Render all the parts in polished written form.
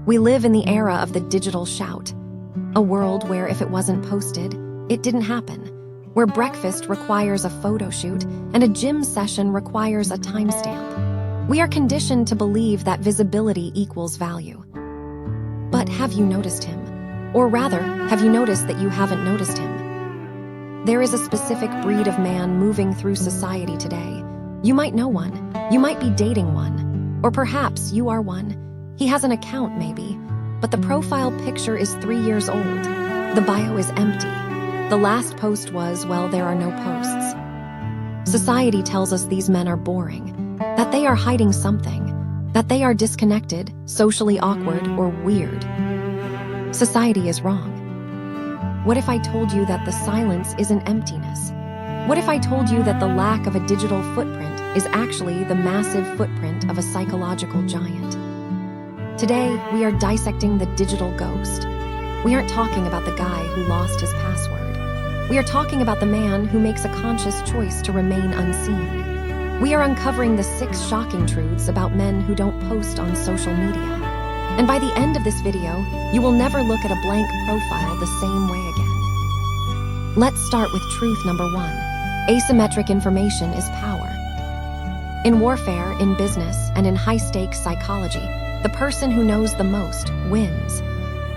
We live in the era of the digital shout, a world where if it wasn't posted, it didn't happen, where breakfast requires a photo shoot and a gym session requires a timestamp. We are conditioned to believe that visibility equals value. But have you noticed him? Or rather, have you noticed that you haven't noticed him? There is a specific breed of man moving through society today. You might know one, you might be dating one, or perhaps you are one. He has an account maybe, but the profile picture is 3 years old. The bio is empty. The last post was, well, there are no posts. Society tells us these men are boring, that they are hiding something, that they are disconnected, socially awkward, or weird. Society is wrong. What if I told you that the silence isn't emptiness? What if I told you that the lack of a digital footprint is actually the massive footprint of a psychological giant? Today, we are dissecting the digital ghost. We aren't talking about the guy who lost his password. We are talking about the man who makes a conscious choice to remain unseen. We are uncovering the 6 shocking truths about men who don't post on social media. And by the end of this video, you will never look at a blank profile the same way again. Let's start with truth number 1. Asymmetric information is power. In warfare, in business, and in high-stakes psychology, the person who knows the most wins.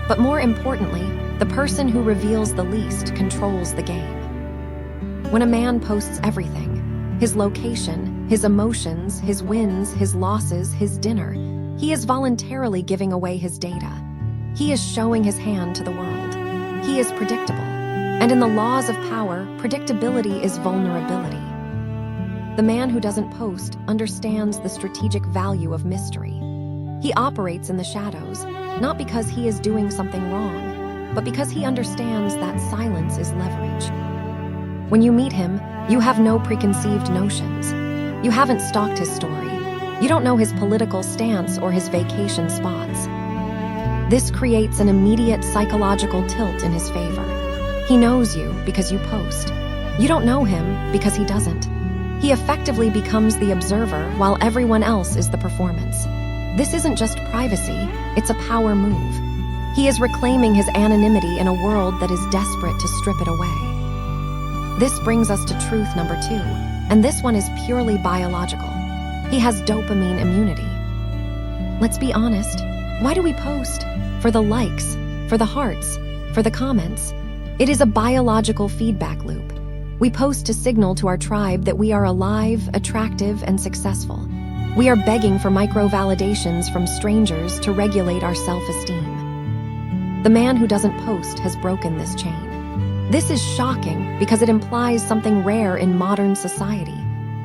But more importantly, the person who reveals the least controls the game. When a man posts everything, his location, his emotions, his wins, his losses, his dinner, he is voluntarily giving away his data. He is showing his hand to the world. He is predictable. And in the laws of power, predictability is vulnerability. The man who doesn't post understands the strategic value of mystery. He operates in the shadows, not because he is doing something wrong, but because he understands that silence is leverage. When you meet him, you have no preconceived notions. You haven't stalked his story. You don't know his political stance or his vacation spots. This creates an immediate psychological tilt in his favor. He knows you because you post. You don't know him because he doesn't. He effectively becomes the observer while everyone else is the performance. This isn't just privacy, it's a power move. He is reclaiming his anonymity in a world that is desperate to strip it away. This brings us to truth number 2, and this one is purely biological. He has dopamine immunity. Let's be honest, why do we post? For the likes, for the hearts, for the comments. It is a biological feedback loop. We post to signal to our tribe that we are alive, attractive, and successful. We are begging for micro-validations from strangers to regulate our self-esteem. The man who doesn't post has broken this chain. This is shocking because it implies something rare in modern society: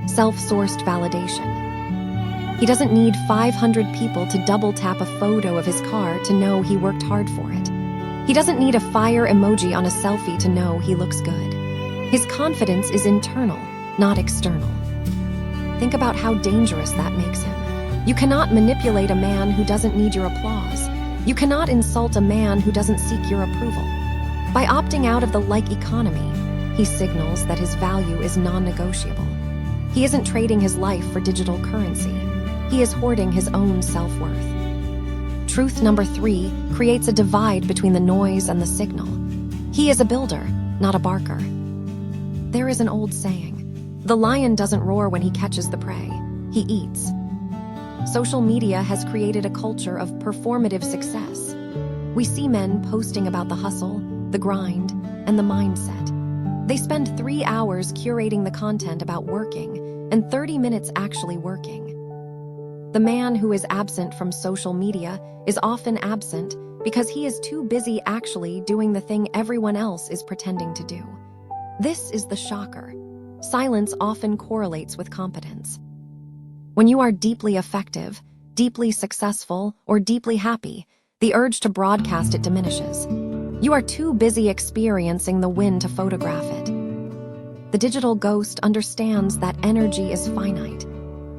self-sourced validation. He doesn't need 500 people to double-tap a photo of his car to know he worked hard for it. He doesn't need a fire emoji on a selfie to know he looks good. His confidence is internal, not external. Think about how dangerous that makes him. You cannot manipulate a man who doesn't need your applause. You cannot insult a man who doesn't seek your approval. By opting out of the like economy, he signals that his value is non-negotiable. He isn't trading his life for digital currency. He is hoarding his own self-worth. Truth number 3 creates a divide between the noise and the signal. He is a builder, not a barker. There is an old saying, the lion doesn't roar when he catches the prey, he eats. Social media has created a culture of performative success. We see men posting about the hustle, the grind, and the mindset. They spend 3 hours curating the content about working and 30 minutes actually working. The man who is absent from social media is often absent because he is too busy actually doing the thing everyone else is pretending to do. This is the shocker. Silence often correlates with competence. When you are deeply effective, deeply successful, or deeply happy, the urge to broadcast it diminishes. You are too busy experiencing the win to photograph it. The digital ghost understands that energy is finite.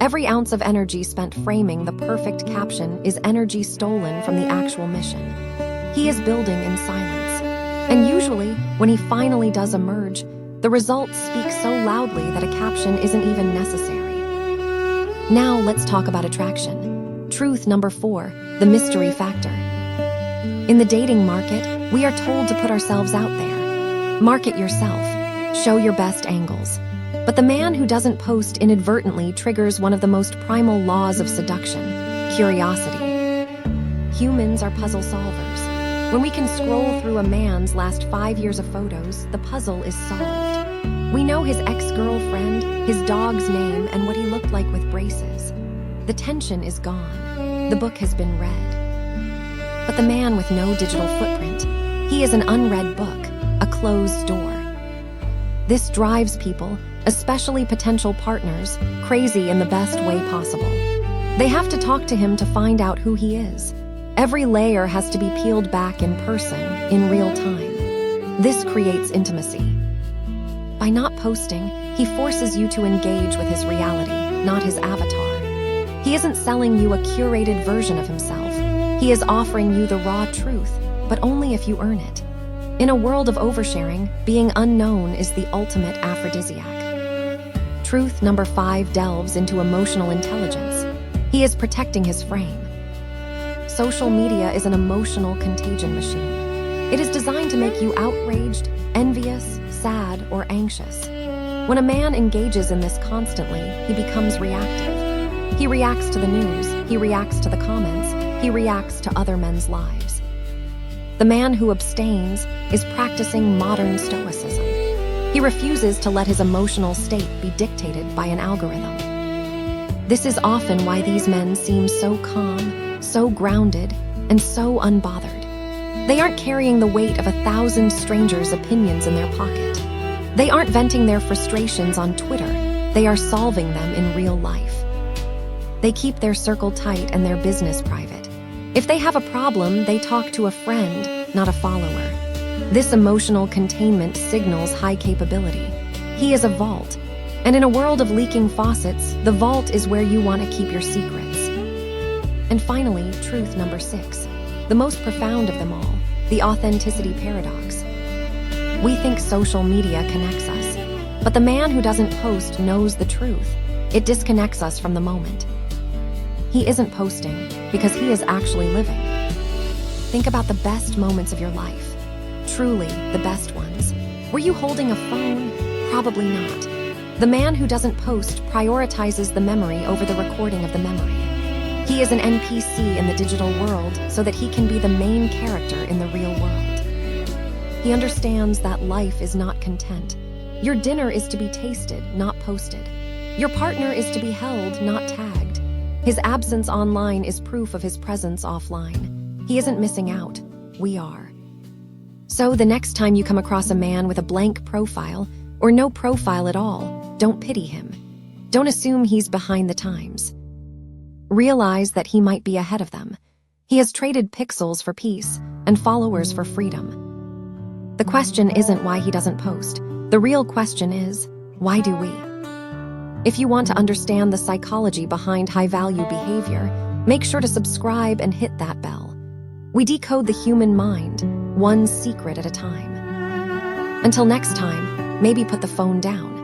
Every ounce of energy spent framing the perfect caption is energy stolen from the actual mission. He is building in silence. And usually, when he finally does emerge, the results speak so loudly that a caption isn't even necessary. Now let's talk about attraction. Truth number 4, the mystery factor. In the dating market, we are told to put ourselves out there. Market yourself. Show your best angles. But the man who doesn't post inadvertently triggers one of the most primal laws of seduction: curiosity. Humans are puzzle solvers. When we can scroll through a man's last 5 years of photos, the puzzle is solved. We know his ex-girlfriend, his dog's name, and what he looked like with braces. The tension is gone. The book has been read. But the man with no digital footprint, he is an unread book, a closed door. This drives people, especially potential partners, crazy in the best way possible. They have to talk to him to find out who he is. Every layer has to be peeled back in person, in real time. This creates intimacy. By not posting, he forces you to engage with his reality, not his avatar. He isn't selling you a curated version of himself. He is offering you the raw truth, but only if you earn it. In a world of oversharing, being unknown is the ultimate aphrodisiac. Truth number 5 delves into emotional intelligence. He is protecting his frame. Social media is an emotional contagion machine. It is designed to make you outraged, envious, sad, or anxious. When a man engages in this constantly, he becomes reactive. He reacts to the news, he reacts to the comments, he reacts to other men's lives. The man who abstains is practicing modern Stoicism. He refuses to let his emotional state be dictated by an algorithm. This is often why these men seem so calm, so grounded, and so unbothered. They aren't carrying the weight of 1,000 strangers' opinions in their pocket. They aren't venting their frustrations on Twitter. They are solving them in real life. They keep their circle tight and their business private. If they have a problem, they talk to a friend, not a follower. This emotional containment signals high capability. He is a vault. And in a world of leaking faucets, the vault is where you want to keep your secrets. And finally, truth number 6. The most profound of them all, the authenticity paradox. We think social media connects us, but the man who doesn't post knows the truth. It disconnects us from the moment. He isn't posting because he is actually living. Think about the best moments of your life. Truly, the best ones. Were you holding a phone? Probably not. The man who doesn't post prioritizes the memory over the recording of the memory. He is an NPC in the digital world so that he can be the main character in the real world. He understands that life is not content. Your dinner is to be tasted, not posted. Your partner is to be held, not tagged. His absence online is proof of his presence offline. He isn't missing out. We are. So the next time you come across a man with a blank profile, or no profile at all, don't pity him. Don't assume he's behind the times. Realize that he might be ahead of them. He has traded pixels for peace and followers for freedom. The question isn't why he doesn't post. The real question is, why do we? If you want to understand the psychology behind high-value behavior, make sure to subscribe and hit that bell. We decode the human mind, one secret at a time. Until next time, maybe put the phone down.